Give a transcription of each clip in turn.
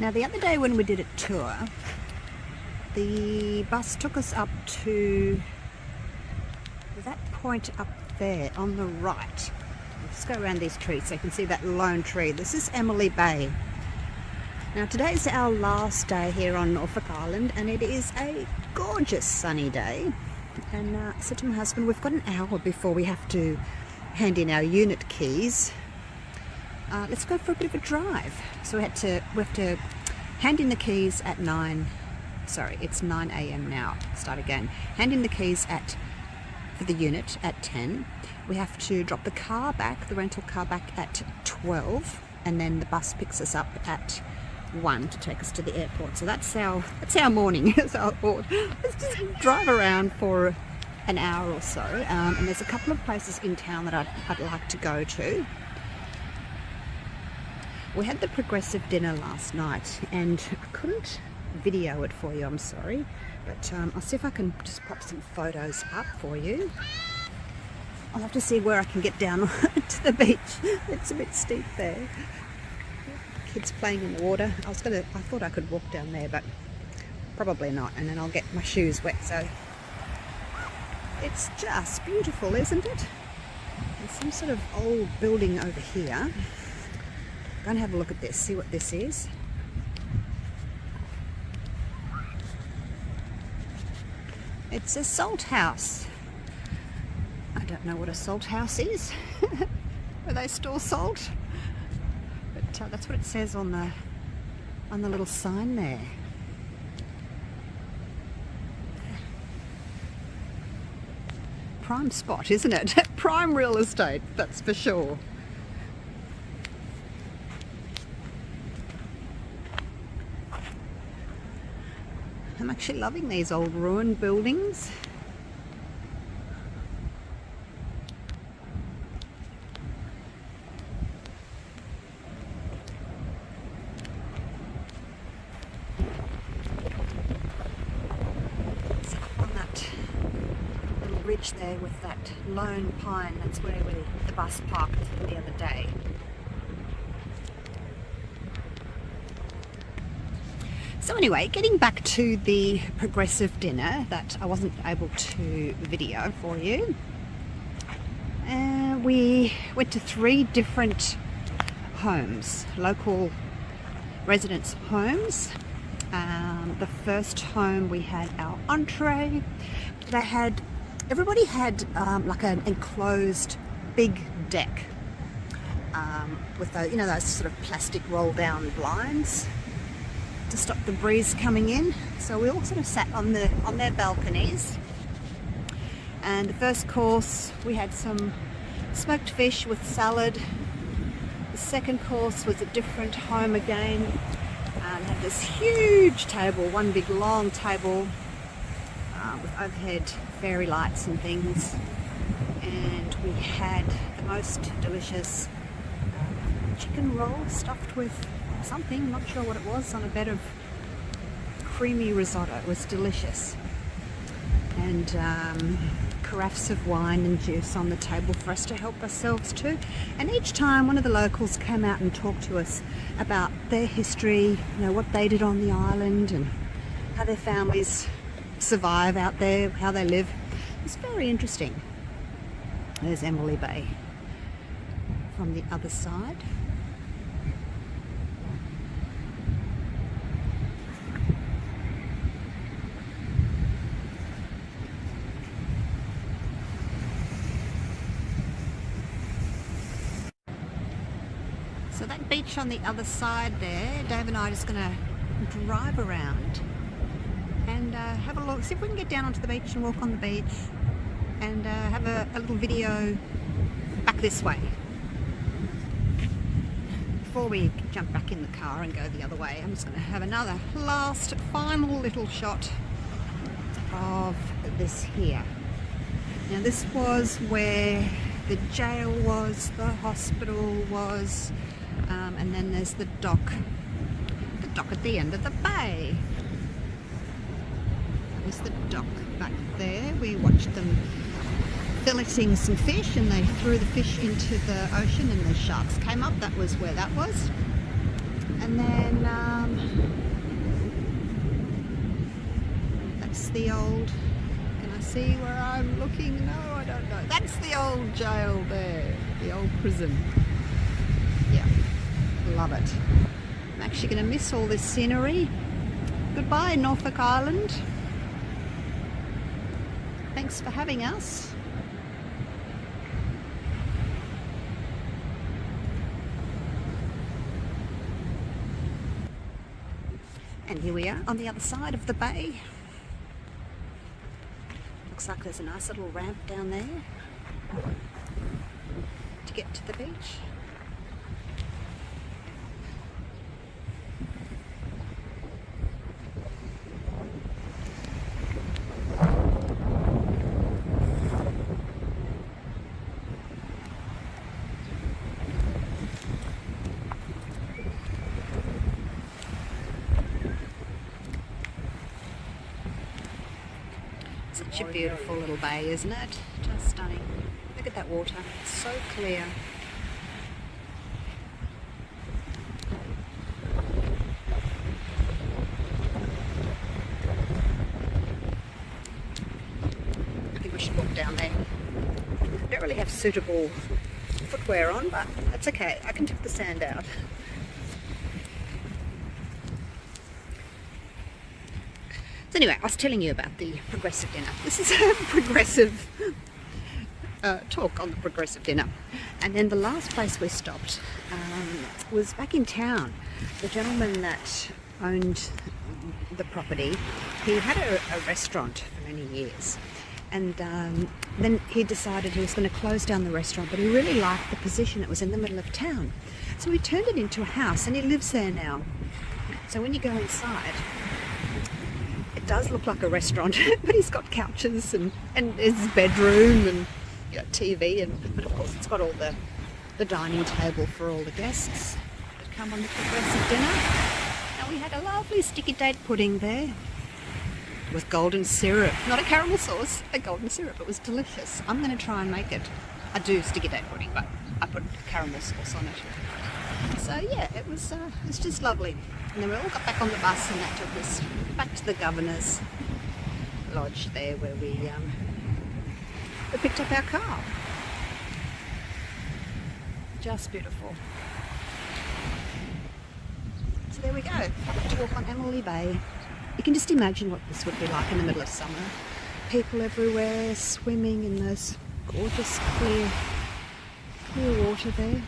Now the other day when we did a tour, the bus took us up to that point up there on the right. Let's go around these trees so you can see that lone tree. This is Emily Bay. Now today's our last day here on Norfolk Island, and it is a gorgeous sunny day. And I said to my husband, we've got an hour before we have to hand in our unit keys. Let's go for a bit of a drive. So we have to hand in the keys at 9 a.m. now. Start again. Hand in the keys for the unit at 10. We have to drop the car back, the rental car back at 12, and then the bus picks us up at 1 to take us to the airport. So that's our morning. So let's just drive around for an hour or so. And there's a couple of places in town that I'd like to go to. We had the progressive dinner last night, and I couldn't video it for you, I'm sorry, but I'll see if I can just pop some photos up for you. I'll have to see where I can get down to the beach. It's a bit steep there. Kids playing in the water. I thought I could walk down there, but probably not, and then I'll get my shoes wet. So it's just beautiful, isn't it? There's some sort of old building over here. Go and have a look at this, see what this is. It's a salt house. I don't know what a salt house is, where they store salt, but that's what it says on the little sign there. Prime spot, isn't it? Prime real estate, that's for sure. I'm actually loving these old ruined buildings. So on that little ridge there with that lone pine, that's where the bus parked the other day. So anyway, getting back to the progressive dinner that I wasn't able to video for you. We went to 3 different homes, local residents' homes. The first home we had our entree. Everybody had like an enclosed big deck with those sort of plastic roll down blinds to stop the breeze coming in. So we all sort of sat on their balconies. And the first course we had some smoked fish with salad. The second course was a different home again. Had this huge table, one big long table with overhead fairy lights and things. And we had the most delicious chicken roll stuffed with something, not sure what it was, on a bed of creamy risotto. It was delicious. And carafes of wine and juice on the table for us to help ourselves too. And each time one of the locals came out and talked to us about their history, what they did on the island and how their families survive out there, how they live. It's very interesting. There's Emily Bay from the other side. So that beach on the other side there, Dave and I are just going to drive around and have a look, see if we can get down onto the beach and walk on the beach and have a little video back this way before we jump back in the car and go the other way. I'm just going to have another final little shot of this here. Now this was where the jail was, the hospital was, and then there's the dock at the end of the bay. That was the dock back there. We watched them filleting some fish, and they threw the fish into the ocean and the sharks came up. That was where that was. And then that's the old, can I see where I'm looking? No, I don't know. That's the old jail there, the old prison. Yeah, love it. I'm actually going to miss all this scenery. Goodbye, Norfolk Island. Thanks for having us. And here we are on the other side of the bay. Looks like there's a nice little ramp down there to get to the beach. Such a beautiful little bay, isn't it? Just stunning. Look at that water, it's so clear. I think we should walk down there. I don't really have suitable footwear on, but that's okay. I can tip the sand out. So anyway, I was telling you about the progressive dinner. This is a progressive talk on the progressive dinner. And then the last place we stopped was back in town. The gentleman that owned the property, he had a restaurant for many years. And then he decided he was going to close down the restaurant, but he really liked the position. It was in the middle of town. So he turned it into a house, and he lives there now. So when you go inside, it does look like a restaurant, but he's got couches and his bedroom and TV, but of course it's got all the dining table for all the guests that come on the progressive dinner. Now we had a lovely sticky date pudding there with golden syrup, not a caramel sauce, a golden syrup. It was delicious. I'm going to try and make it. I do sticky date pudding, but I put caramel sauce on it. So yeah, it was just lovely. And then we all got back on the bus, and that took us back to the Governor's Lodge there, where we picked up our car. Just beautiful. So there we go. To walk on Emily Bay. You can just imagine what this would be like in the middle of summer. People everywhere swimming in those gorgeous clear water there.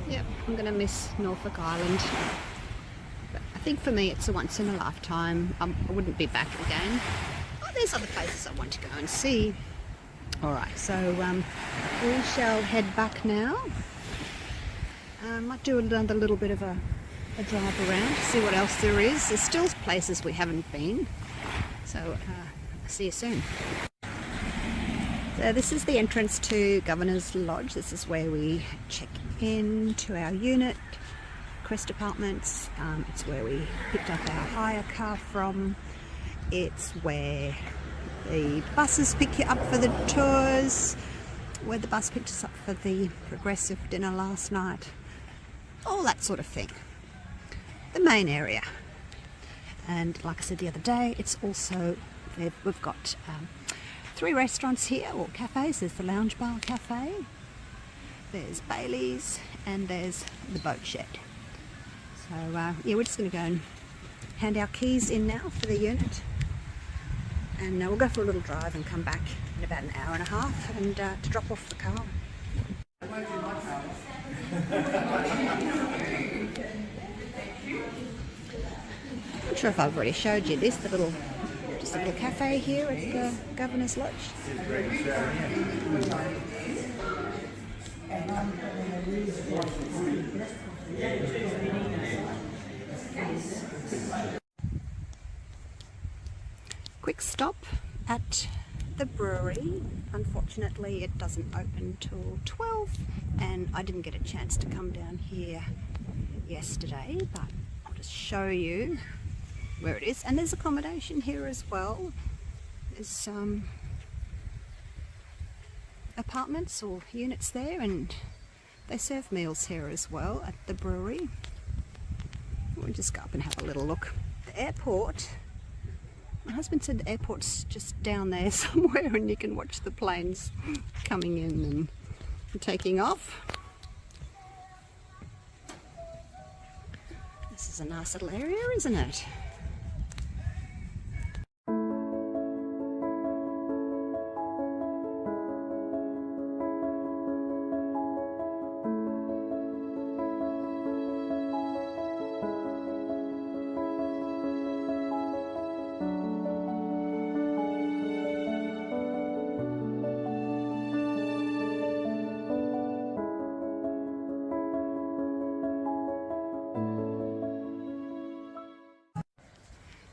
Yep, I'm going to miss Norfolk Island. But I think for me it's a once in a lifetime. I wouldn't be back again. Oh, there's other places I want to go and see. Alright, so we shall head back now. Might do another little bit of a drive around to see what else there is. There's still places we haven't been. So see you soon. So this is the entrance to Governor's Lodge. This is where we check in to our unit, Crest Apartments. It's where we picked up our hire car from. It's where the buses pick you up for the tours, where the bus picked us up for the progressive dinner last night. All that sort of thing. The main area. And like I said the other day, it's also, we've got 3 restaurants here, or cafes. There's the Lounge Bar Cafe, there's Bailey's, and there's the Boat Shed. So yeah, we're just going to go and hand our keys in now for the unit, and we'll go for a little drive and come back in about an hour and a half and to drop off the car. I'm not sure if I've already showed you this, just a little cafe here at the Governor's Lodge. Quick stop at the brewery. Unfortunately it doesn't open till 12, and I didn't get a chance to come down here yesterday, but I'll just show you where it is. And there's accommodation here as well. There's apartments or units there, and They serve meals here as well at the brewery. We'll just go up and have a little look. The airport, my husband said the airport's just down there somewhere and you can watch the planes coming in and taking off. This is a nice little area, isn't it?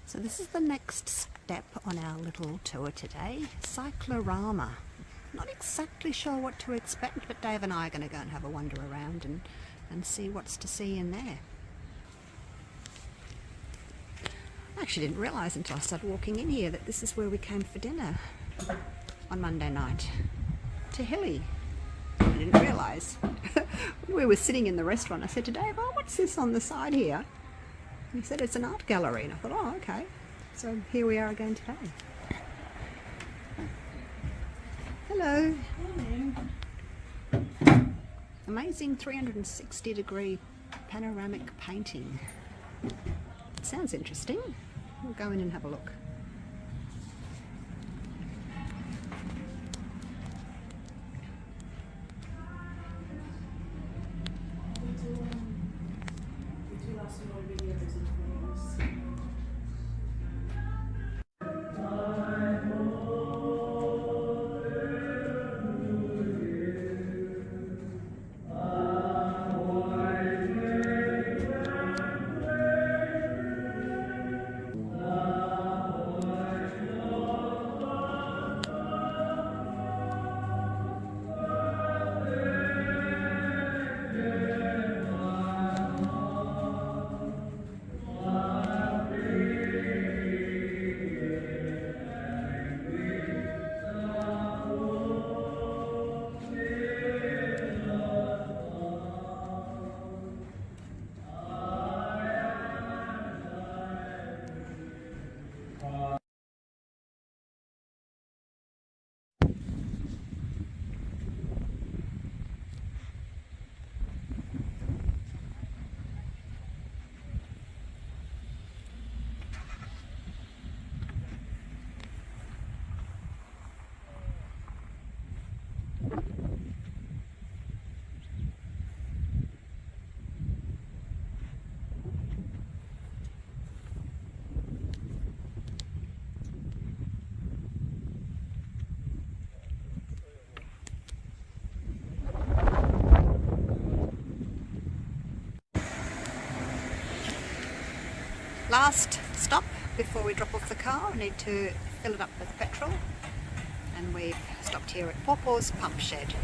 So this is the next step on our little tour today, Cyclorama. Not exactly sure what to expect, but Dave and I are going to go and have a wander around and see what's to see in there. I actually didn't realise until I started walking in here that this is where we came for dinner on Monday night, to Hilly. I didn't realise. When we were sitting in the restaurant, I said to Dave, "Oh, what's this on the side here?" He said it's an art gallery, and I thought, oh, okay. So here we are again today. Hello. Morning. Amazing 360-degree panoramic painting. It sounds interesting. We'll go in and have a look. Last stop before we drop off the car. We need to fill it up with petrol, and we've stopped here at Pawpaw's Pump Shed.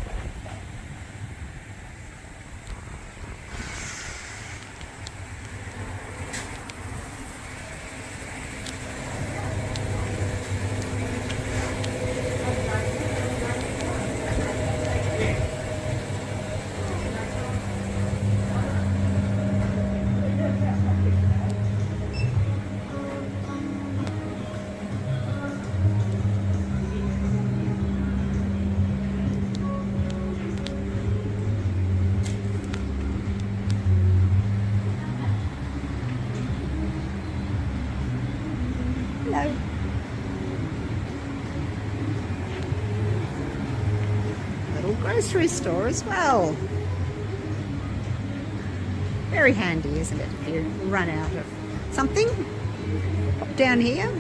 Hello. Little grocery store as well. Very handy, isn't it, if you run out of something? Pop down here.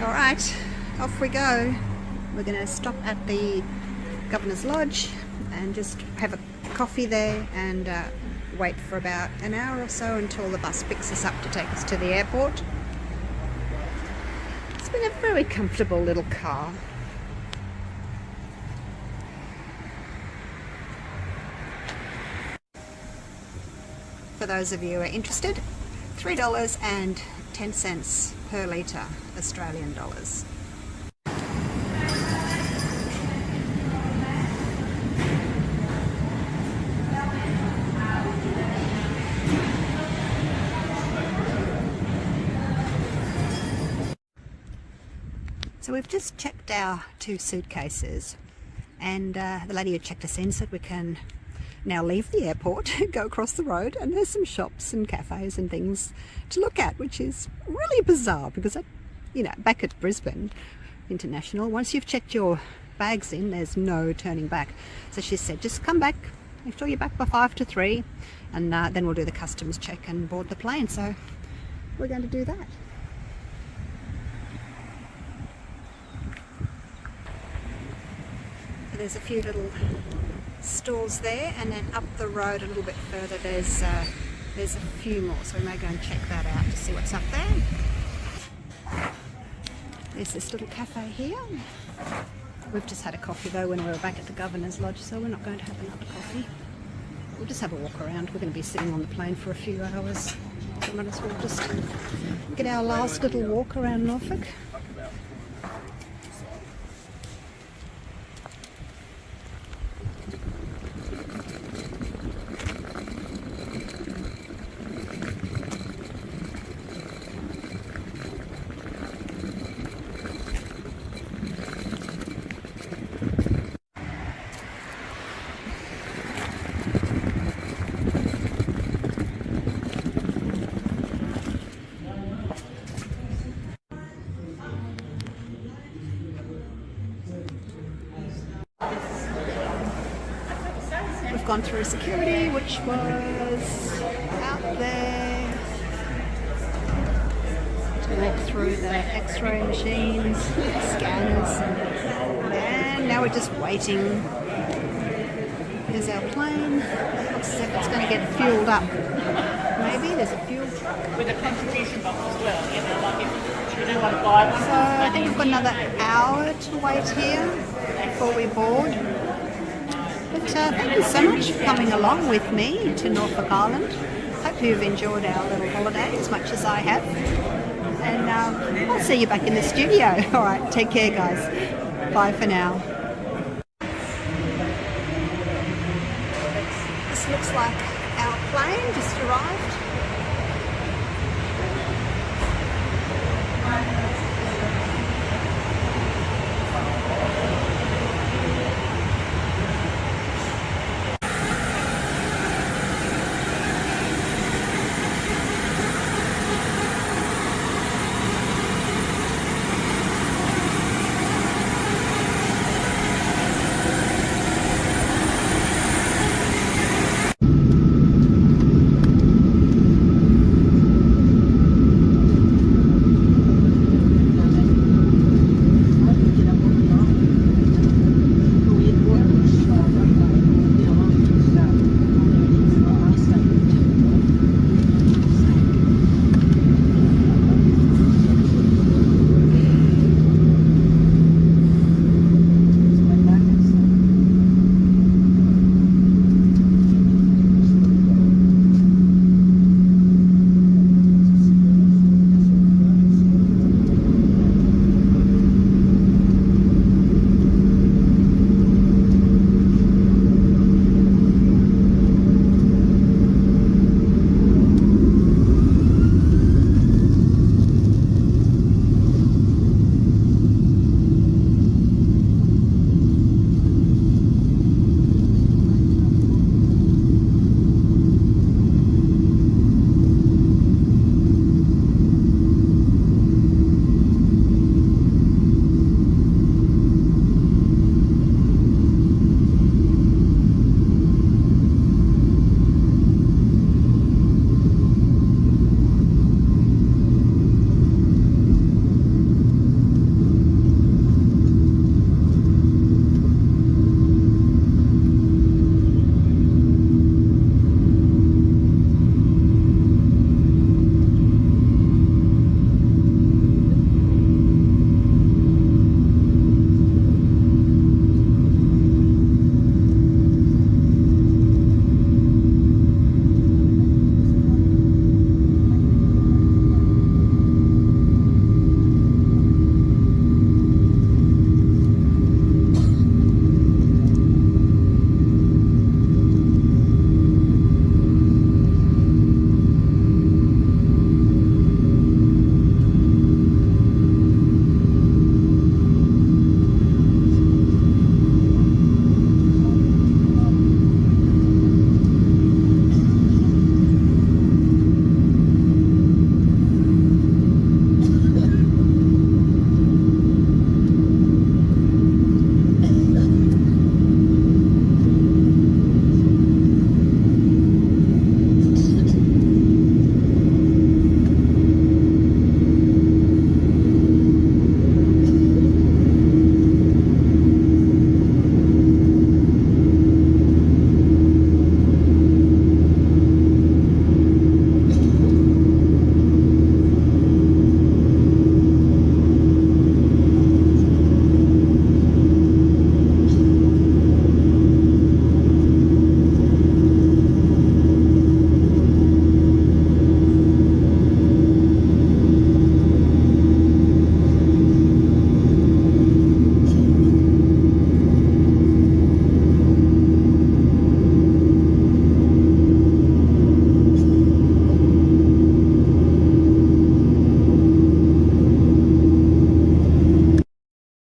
Alright, off we go. We're going to stop at the Governor's Lodge and just have a coffee there and wait for about an hour or so until the bus picks us up to take us to the airport. in a very comfortable little car. For those of you who are interested, $3.10 per litre Australian dollars. So we've just checked our 2 suitcases, and the lady who checked us in said we can now leave the airport, go across the road, and there's some shops and cafes and things to look at, which is really bizarre because, back at Brisbane International, once you've checked your bags in, there's no turning back. So she said, just come back, make sure you're back by 2 to 3, and then we'll do the customs check and board the plane. So we're going to do that. There's a few little stores there, and then up the road a little bit further there's a few more, so we may go and check that out to see what's up there. There's this little cafe here. We've just had a coffee though when we were back at the Governor's Lodge, so we're not going to have another coffee. We'll just have a walk around. We're going to be sitting on the plane for a few hours, so we might as well just get our last little walk around Norfolk. We've gone through security, which was out there, to walk through the x-ray machines, scanners, and now we're just waiting. Here's our plane. Looks as if it's going to get fueled up. Maybe there's a fuel truck. With a contribution box as well, like if you do want to buy one. So I think we've got another hour to wait here before we board. But thank you so much for coming along with me to Norfolk Island. Hope you've enjoyed our little holiday as much as I have. And I'll see you back in the studio. All right, take care, guys. Bye for now. This looks like our plane just arrived.